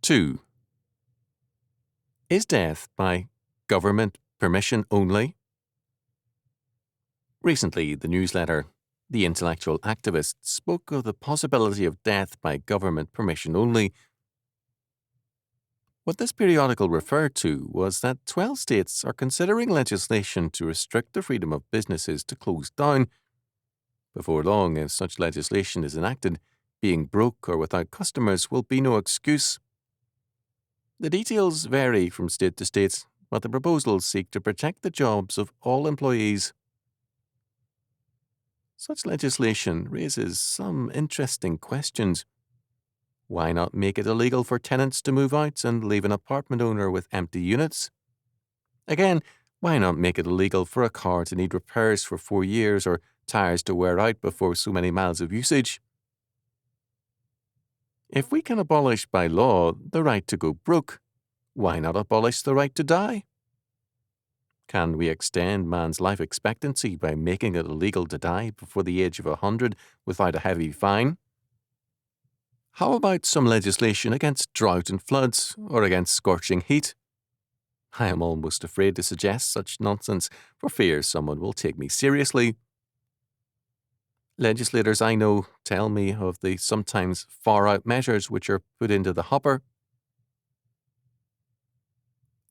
2. Is death by government permission only? Recently, the newsletter The Intellectual Activist spoke of the possibility of death by government permission only. What this periodical referred to was that 12 states are considering legislation to restrict the freedom of businesses to close down. Before long, if such legislation is enacted, being broke or without customers will be no excuse. The details vary from state to state, but the proposals seek to protect the jobs of all employees. Such legislation raises some interesting questions. Why not make it illegal for tenants to move out and leave an apartment owner with empty units? Again, why not make it illegal for a car to need repairs for 4 years or tires to wear out before so many miles of usage? If we can abolish by law the right to go broke, why not abolish the right to die? Can we extend man's life expectancy by making it illegal to die before the age of 100 without a heavy fine? How about some legislation against drought and floods, or against scorching heat? I am almost afraid to suggest such nonsense for fear someone will take me seriously. Legislators I know tell me of the sometimes far-out measures which are put into the hopper.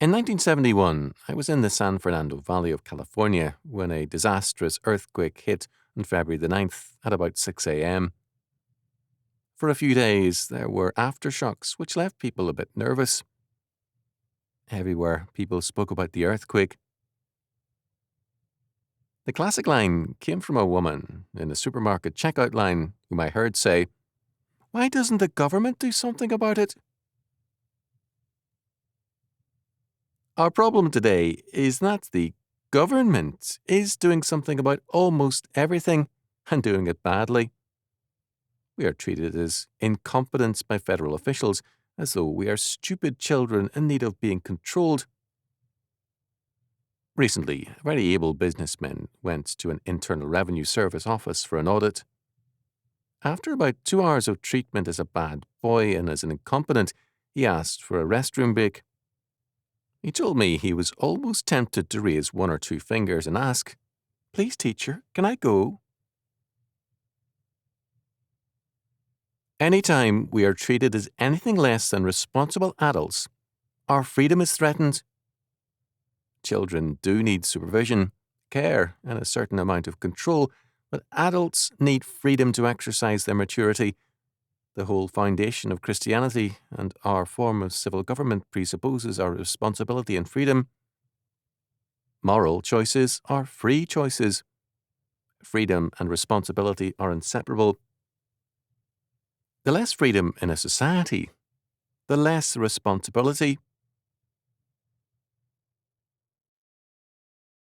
In 1971, I was in the San Fernando Valley of California when a disastrous earthquake hit on February the 9th at about 6 a.m. For a few days, there were aftershocks which left people a bit nervous. Everywhere, people spoke about the earthquake. The classic line came from a woman in a supermarket checkout line whom I heard say, "Why doesn't the government do something about it?" Our problem today is that the government is doing something about almost everything and doing it badly. We are treated as incompetents by federal officials, as though we are stupid children in need of being controlled. Recently, a very able businessman went to an Internal Revenue Service office for an audit. After about 2 hours of treatment as a bad boy and as an incompetent, he asked for a restroom break. He told me he was almost tempted to raise 1 or 2 fingers and ask, "Please, teacher, can I go?" Anytime we are treated as anything less than responsible adults, our freedom is threatened. Children do need supervision, care, and a certain amount of control, but adults need freedom to exercise their maturity. The whole foundation of Christianity and our form of civil government presupposes our responsibility and freedom. Moral choices are free choices. Freedom and responsibility are inseparable. The less freedom in a society, the less responsibility.